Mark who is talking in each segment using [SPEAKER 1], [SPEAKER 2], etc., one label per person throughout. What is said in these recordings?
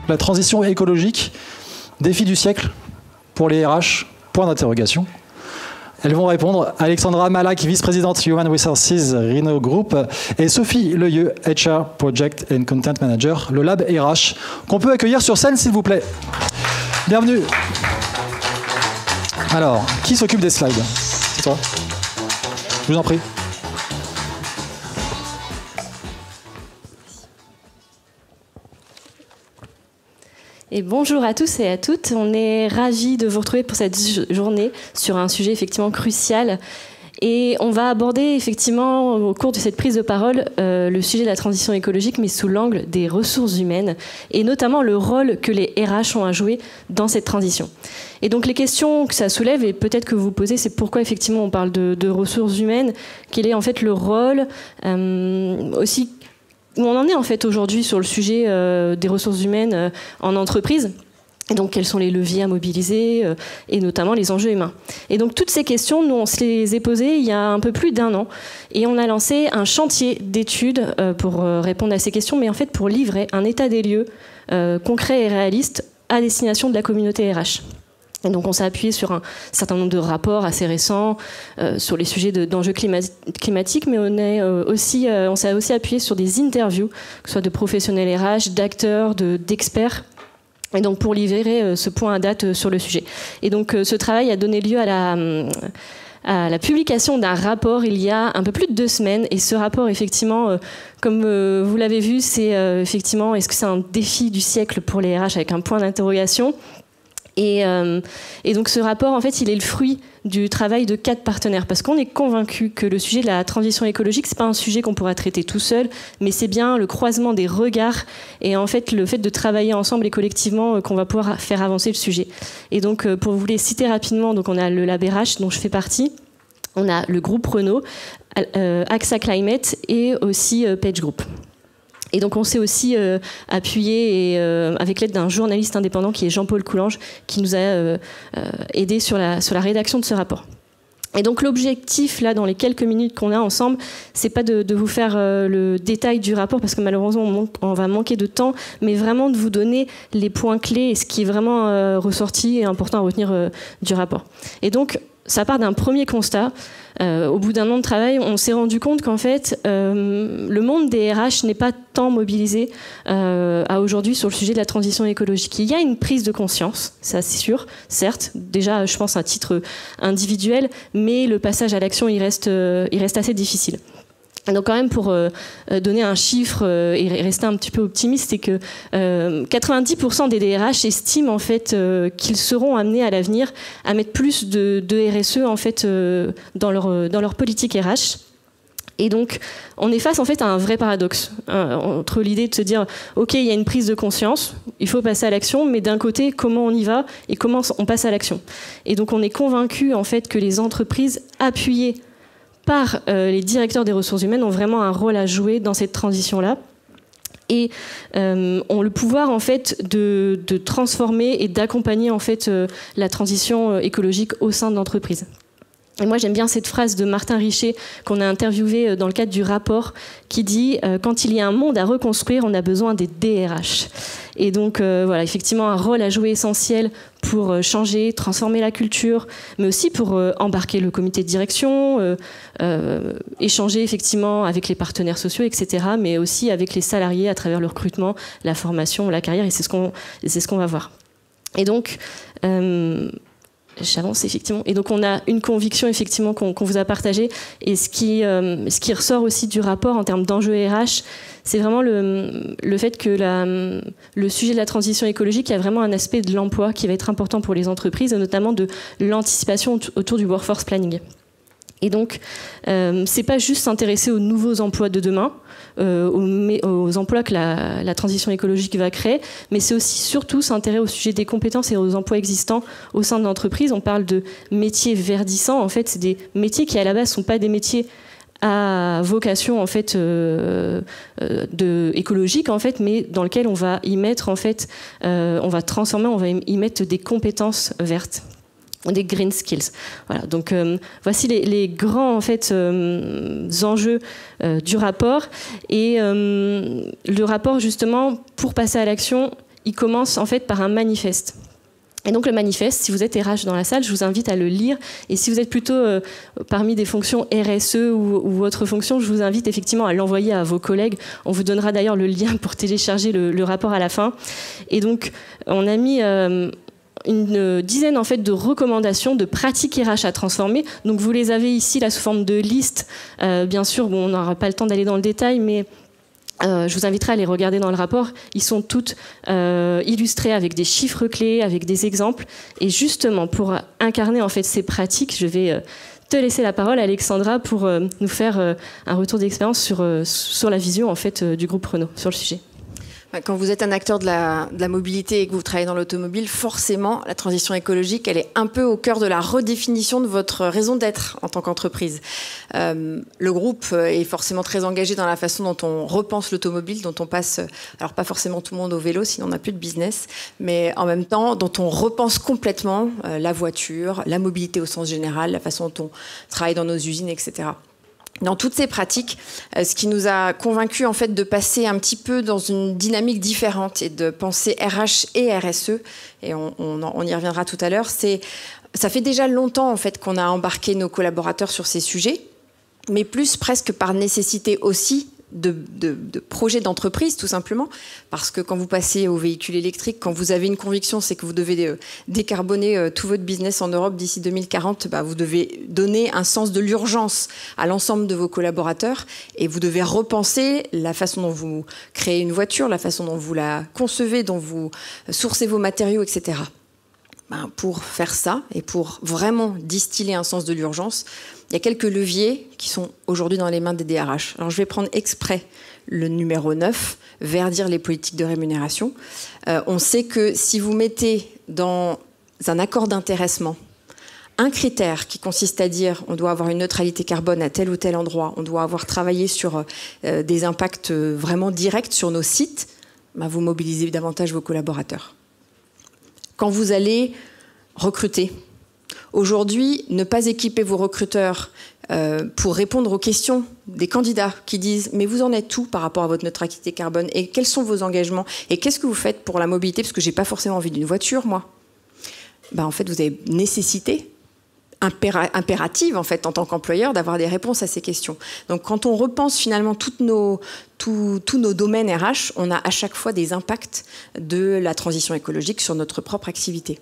[SPEAKER 1] La transition écologique, défi du siècle pour les RH, point d'interrogation. Elles vont répondre Alexandra Malak, vice-présidente Human Resources Rhino Group, et Sophie Leyeux, HR Project and Content Manager, le Lab RH, qu'on peut accueillir sur scène, s'il vous plaît. Bienvenue. Alors, qui s'occupe des slides? C'est toi. Je vous en prie.
[SPEAKER 2] Et bonjour à tous et à toutes. On est ravis de vous retrouver pour cette journée sur un sujet effectivement crucial. Et on va aborder effectivement au cours de cette prise de parole le sujet de la transition écologique, mais sous l'angle des ressources humaines et notamment le rôle que les RH ont à jouer dans cette transition. Et donc les questions que ça soulève et peut-être que vous vous posez, c'est pourquoi effectivement on parle de ressources humaines, quel est en fait le rôle aussi où on en est en fait aujourd'hui sur le sujet des ressources humaines en entreprise. Et donc, quels sont les leviers à mobiliser et notamment les enjeux humains. Et donc, toutes ces questions, nous, on se les est posées il y a un peu plus d'un an. Et on a lancé un chantier d'études pour répondre à ces questions, mais en fait pour livrer un état des lieux concret et réaliste à destination de la communauté RH. Et donc on s'est appuyé sur un certain nombre de rapports assez récents sur les sujets d'enjeux climatiques, mais on s'est aussi appuyé sur des interviews, que ce soit de professionnels RH, d'acteurs, d'experts. Et donc pour livrer ce point à date sur le sujet. Et donc ce travail a donné lieu à la publication d'un rapport il y a un peu plus de 2 semaines. Et ce rapport, effectivement, comme vous l'avez vu, c'est effectivement, est-ce que c'est un défi du siècle pour les RH avec un point d'interrogation ? Et donc ce rapport, en fait, il est le fruit du travail de 4 partenaires, parce qu'on est convaincu que le sujet de la transition écologique, c'est pas un sujet qu'on pourra traiter tout seul, mais c'est bien le croisement des regards et en fait le fait de travailler ensemble et collectivement qu'on va pouvoir faire avancer le sujet. Et donc pour vous les citer rapidement, donc on a le Lab RH dont je fais partie, on a le groupe Renault, AXA Climate et aussi Page Group. Et donc on s'est aussi appuyé avec l'aide d'un journaliste indépendant qui est Jean-Paul Coulange, qui nous a aidé sur la rédaction de ce rapport. Et donc l'objectif, là, dans les quelques minutes qu'on a ensemble, c'est pas de vous faire le détail du rapport, parce que malheureusement on va manquer de temps, mais vraiment de vous donner les points clés et ce qui est vraiment ressorti et important à retenir du rapport. Et donc ça part d'un premier constat. Au bout d'un an de travail, on s'est rendu compte qu'en fait, le monde des RH n'est pas tant mobilisé à aujourd'hui sur le sujet de la transition écologique. Il y a une prise de conscience, ça c'est sûr, certes, déjà je pense à titre individuel, mais le passage à l'action, il reste assez difficile. Donc quand même pour donner un chiffre et rester un petit peu optimiste, c'est que 90% des DRH estiment en fait qu'ils seront amenés à l'avenir à mettre plus de RSE en fait dans leur politique RH. Et donc on est face en fait à un vrai paradoxe entre l'idée de se dire ok, il y a une prise de conscience, il faut passer à l'action, mais d'un côté comment on y va et comment on passe à l'action. Et donc on est convaincu en fait que les entreprises appuyées par les directeurs des ressources humaines ont vraiment un rôle à jouer dans cette transition-là et ont le pouvoir en fait de transformer et d'accompagner en fait la transition écologique au sein de l'entreprise. Et moi, j'aime bien cette phrase de Martin Richer qu'on a interviewé dans le cadre du rapport qui dit « Quand il y a un monde à reconstruire, on a besoin des DRH ». Et donc, voilà, effectivement, un rôle à jouer essentiel pour changer, transformer la culture, mais aussi pour embarquer le comité de direction, échanger effectivement avec les partenaires sociaux, etc., mais aussi avec les salariés à travers le recrutement, la formation, la carrière, et c'est ce qu'on va voir. Et donc... J'avance effectivement. Et donc on a une conviction effectivement qu'on vous a partagée. Et ce qui ressort aussi du rapport en termes d'enjeux RH, c'est vraiment le fait que le sujet de la transition écologique, il y a vraiment un aspect de l'emploi qui va être important pour les entreprises, et notamment de l'anticipation autour du workforce planning. Et donc, c'est pas juste s'intéresser aux nouveaux emplois de demain, aux emplois que la transition écologique va créer, mais c'est aussi surtout s'intéresser au sujet des compétences et aux emplois existants au sein de l'entreprise. On parle de métiers verdissants. En fait, c'est des métiers qui à la base sont pas des métiers à vocation en fait écologique en fait, mais dans lequel on va y mettre en fait, on va transformer, on va y mettre des compétences vertes. des green skills. Voilà, donc voici les grands en fait, enjeux du rapport. Et le rapport, justement, pour passer à l'action, il commence en fait par un manifeste. Et donc le manifeste, si vous êtes RH dans la salle, je vous invite à le lire. Et si vous êtes plutôt parmi des fonctions RSE ou autres fonctions, je vous invite effectivement à l'envoyer à vos collègues. On vous donnera d'ailleurs le lien pour télécharger le rapport à la fin. Et donc on a mis une dizaine en fait de recommandations, de pratiques RH à transformer. Donc vous les avez ici là sous forme de liste. Bien sûr, bon, on n'aura pas le temps d'aller dans le détail, mais je vous inviterai à les regarder dans le rapport. Ils sont toutes illustrés avec des chiffres clés, avec des exemples. Et justement, pour incarner en fait ces pratiques, je vais te laisser la parole, Alexandra, pour nous faire un retour d'expérience sur la vision en fait du groupe Renault sur le sujet.
[SPEAKER 3] Quand vous êtes un acteur de la mobilité et que vous travaillez dans l'automobile, forcément, la transition écologique, elle est un peu au cœur de la redéfinition de votre raison d'être en tant qu'entreprise. Le groupe est forcément très engagé dans la façon dont on repense l'automobile, dont on passe, alors pas forcément tout le monde au vélo, sinon on n'a plus de business, mais en même temps, dont on repense complètement la voiture, la mobilité au sens général, la façon dont on travaille dans nos usines, etc. Dans toutes ces pratiques, ce qui nous a convaincus en fait de passer un petit peu dans une dynamique différente et de penser RH et RSE, et on y reviendra tout à l'heure, ça fait déjà longtemps en fait qu'on a embarqué nos collaborateurs sur ces sujets, mais plus presque par nécessité aussi de projets d'entreprise, tout simplement, parce que quand vous passez au véhicule électrique, quand vous avez une conviction, c'est que vous devez décarboner tout votre business en Europe d'ici 2040, vous devez donner un sens de l'urgence à l'ensemble de vos collaborateurs et vous devez repenser la façon dont vous créez une voiture, la façon dont vous la concevez, dont vous sourcez vos matériaux, etc. Pour faire ça et pour vraiment distiller un sens de l'urgence, il y a quelques leviers qui sont aujourd'hui dans les mains des DRH. Alors je vais prendre exprès le numéro 9, verdir les politiques de rémunération. On sait que si vous mettez dans un accord d'intéressement un critère qui consiste à dire on doit avoir une neutralité carbone à tel ou tel endroit, on doit avoir travaillé sur des impacts vraiment directs sur nos sites, vous mobilisez davantage vos collaborateurs. Quand vous allez recruter, aujourd'hui, ne pas équiper vos recruteurs pour répondre aux questions des candidats qui disent « mais vous en êtes où par rapport à votre neutralité carbone et quels sont vos engagements et qu'est-ce que vous faites pour la mobilité parce que j'ai pas forcément envie d'une voiture, moi ». En fait, vous avez nécessité impérative en fait en tant qu'employeur d'avoir des réponses à ces questions. Donc quand on repense finalement tous nos domaines RH, on a à chaque fois des impacts de la transition écologique sur notre propre activité.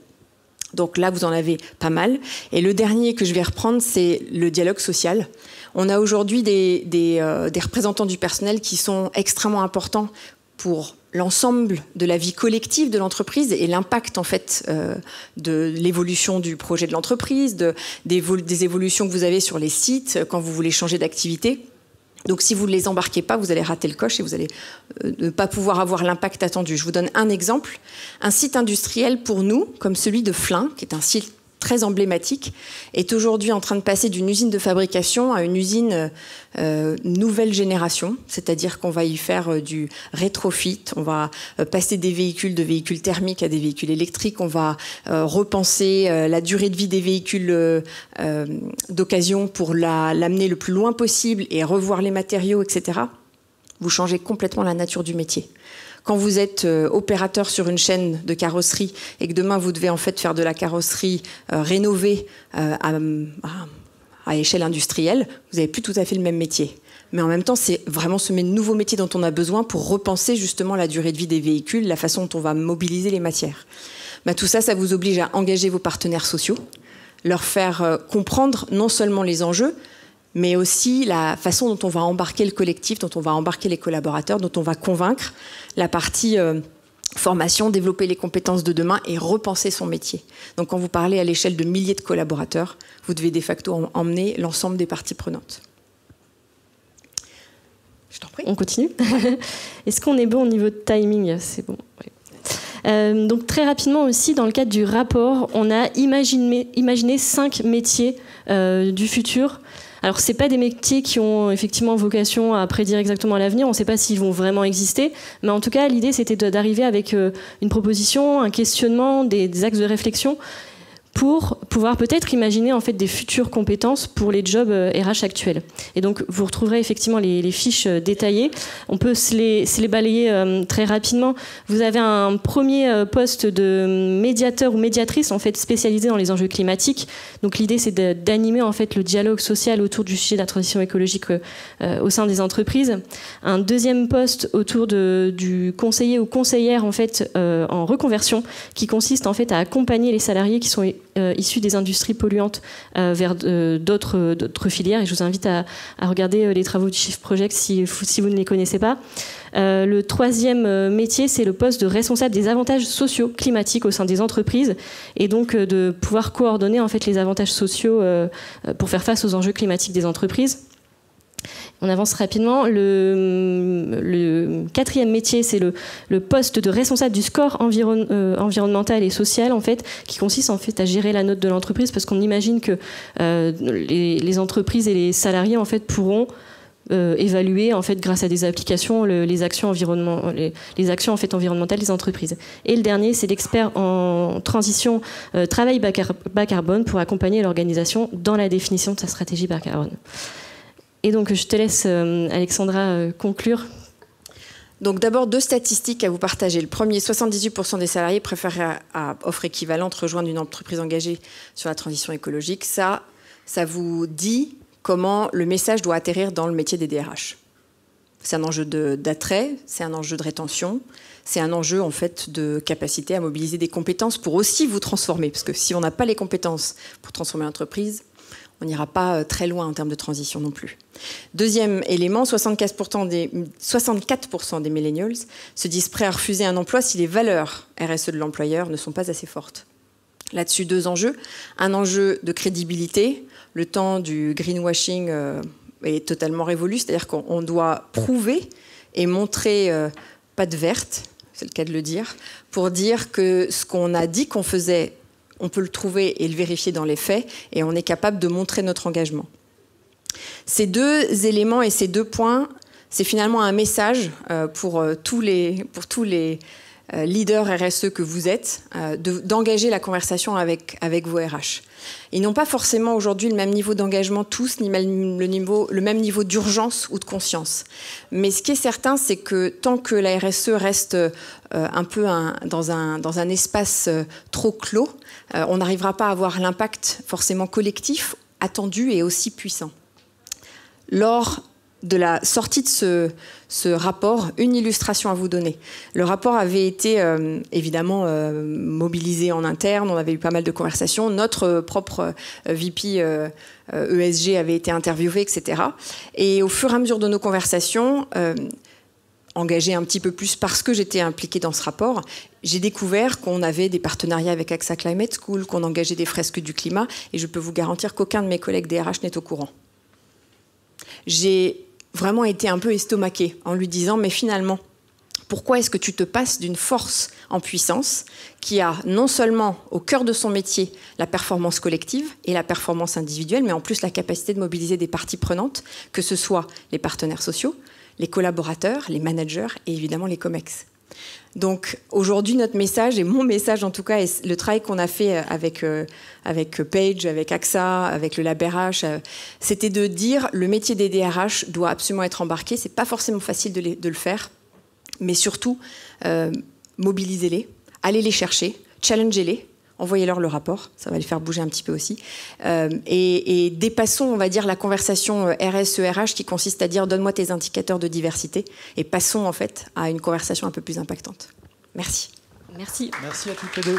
[SPEAKER 3] Donc là, vous en avez pas mal. Et le dernier que je vais reprendre, c'est le dialogue social. On a aujourd'hui des représentants du personnel qui sont extrêmement importants pour l'ensemble de la vie collective de l'entreprise et l'impact en fait de l'évolution du projet de l'entreprise, des évolutions que vous avez sur les sites quand vous voulez changer d'activité. Donc si vous ne les embarquez pas, vous allez rater le coche et vous allez ne pas pouvoir avoir l'impact attendu. Je vous donne un exemple. Un site industriel pour nous, comme celui de Flins, qui est un site très emblématique, est aujourd'hui en train de passer d'une usine de fabrication à une usine nouvelle génération, c'est-à-dire qu'on va y faire du rétrofit, on va passer de véhicules thermiques à des véhicules électriques, on va repenser la durée de vie des véhicules d'occasion pour l'amener le plus loin possible et revoir les matériaux, etc. Vous changez complètement la nature du métier. Quand vous êtes opérateur sur une chaîne de carrosserie et que demain vous devez en fait faire de la carrosserie rénovée à échelle industrielle, vous n'avez plus tout à fait le même métier. Mais en même temps, c'est vraiment ce nouveau métier dont on a besoin pour repenser justement la durée de vie des véhicules, la façon dont on va mobiliser les matières. Tout ça, ça vous oblige à engager vos partenaires sociaux, leur faire comprendre non seulement les enjeux, mais aussi la façon dont on va embarquer le collectif, dont on va embarquer les collaborateurs, dont on va convaincre la partie formation, développer les compétences de demain et repenser son métier. Donc quand vous parlez à l'échelle de milliers de collaborateurs, vous devez de facto emmener l'ensemble des parties prenantes. Je t'en prie.
[SPEAKER 2] On continue. Est-ce qu'on est bon au niveau de timing? C'est bon. Oui. Donc très rapidement aussi, dans le cadre du rapport, on a imaginé 5 métiers du futur. Alors, ce n'est pas des métiers qui ont effectivement vocation à prédire exactement l'avenir. On ne sait pas s'ils vont vraiment exister. Mais en tout cas, l'idée, c'était d'arriver avec une proposition, un questionnement, des axes de réflexion pour pouvoir peut-être imaginer en fait des futures compétences pour les jobs RH actuels. Et donc vous retrouverez effectivement les fiches détaillées. On peut se les balayer très rapidement. Vous avez un premier poste de médiateur ou médiatrice en fait spécialisé dans les enjeux climatiques. Donc l'idée c'est d'animer en fait le dialogue social autour du sujet de la transition écologique au sein des entreprises. Un deuxième poste autour du conseiller ou conseillère en fait en reconversion, qui consiste en fait à accompagner les salariés qui sont issus des industries polluantes vers d'autres filières. Et je vous invite à regarder les travaux du Shift Project si vous ne les connaissez pas. Le troisième métier, c'est le poste de responsable des avantages sociaux climatiques au sein des entreprises, et donc de pouvoir coordonner en fait les avantages sociaux pour faire face aux enjeux climatiques des entreprises. On avance rapidement. Le quatrième métier, c'est le poste de responsable du score environnemental et social, en fait, qui consiste en fait à gérer la note de l'entreprise, parce qu'on imagine que les entreprises et les salariés en fait pourront évaluer en fait grâce à des applications les actions en fait environnementales des entreprises. Et le dernier, c'est l'expert en transition travail bas carbone pour accompagner l'organisation dans la définition de sa stratégie bas carbone. Et donc, je te laisse, Alexandra, conclure.
[SPEAKER 3] Donc, d'abord, 2 statistiques à vous partager. Le premier, 78% des salariés préfèrent à offre équivalente rejoindre une entreprise engagée sur la transition écologique. Ça vous dit comment le message doit atterrir dans le métier des DRH. C'est un enjeu d'attrait, c'est un enjeu de rétention, c'est un enjeu en fait de capacité à mobiliser des compétences pour aussi vous transformer. Parce que si on n'a pas les compétences pour transformer l'entreprise, on n'ira pas très loin en termes de transition non plus. Deuxième élément, 64% des millennials se disent prêts à refuser un emploi si les valeurs RSE de l'employeur ne sont pas assez fortes. Là-dessus, 2 enjeux. Un enjeu de crédibilité. Le temps du greenwashing est totalement révolu, c'est-à-dire qu'on doit prouver et montrer patte verte, c'est le cas de le dire, pour dire que ce qu'on a dit qu'on faisait, on peut le trouver et le vérifier dans les faits, et on est capable de montrer notre engagement. Ces 2 éléments et ces 2 points, c'est finalement un message pour tous les leaders RSE que vous êtes, d'engager la conversation avec vos RH. Ils n'ont pas forcément aujourd'hui le même niveau d'engagement tous, ni le même niveau d'urgence ou de conscience. Mais ce qui est certain, c'est que tant que la RSE reste un peu dans un espace trop clos, on n'arrivera pas à avoir l'impact forcément collectif, attendu et aussi puissant. Lors de la sortie de ce rapport, une illustration à vous donner. Le rapport avait été évidemment mobilisé en interne, on avait eu pas mal de conversations, notre propre VP ESG avait été interviewé, etc. Et au fur et à mesure de nos conversations, engagée un petit peu plus parce que j'étais impliquée dans ce rapport, j'ai découvert qu'on avait des partenariats avec AXA Climate School, qu'on engageait des fresques du climat, et je peux vous garantir qu'aucun de mes collègues DRH n'est au courant. J'ai vraiment été un peu estomaquée en lui disant « mais finalement, pourquoi est-ce que tu te passes d'une force en puissance qui a non seulement au cœur de son métier la performance collective et la performance individuelle, mais en plus la capacité de mobiliser des parties prenantes, que ce soit les partenaires sociaux, les collaborateurs, les managers et évidemment les COMEX ». Donc aujourd'hui, notre message, et mon message en tout cas, et le travail qu'on a fait avec Page, avec AXA, avec le Lab RH, c'était de dire le métier des DRH doit absolument être embarqué. C'est pas forcément facile de le faire, mais surtout mobilisez-les, allez les chercher, challengez-les, envoyez-leur le rapport, ça va les faire bouger un petit peu aussi. Et dépassons, on va dire, la conversation RSE-RH qui consiste à dire « donne-moi tes indicateurs de diversité » et passons en fait à une conversation un peu plus impactante. Merci.
[SPEAKER 2] Merci.
[SPEAKER 1] Merci à toutes les deux.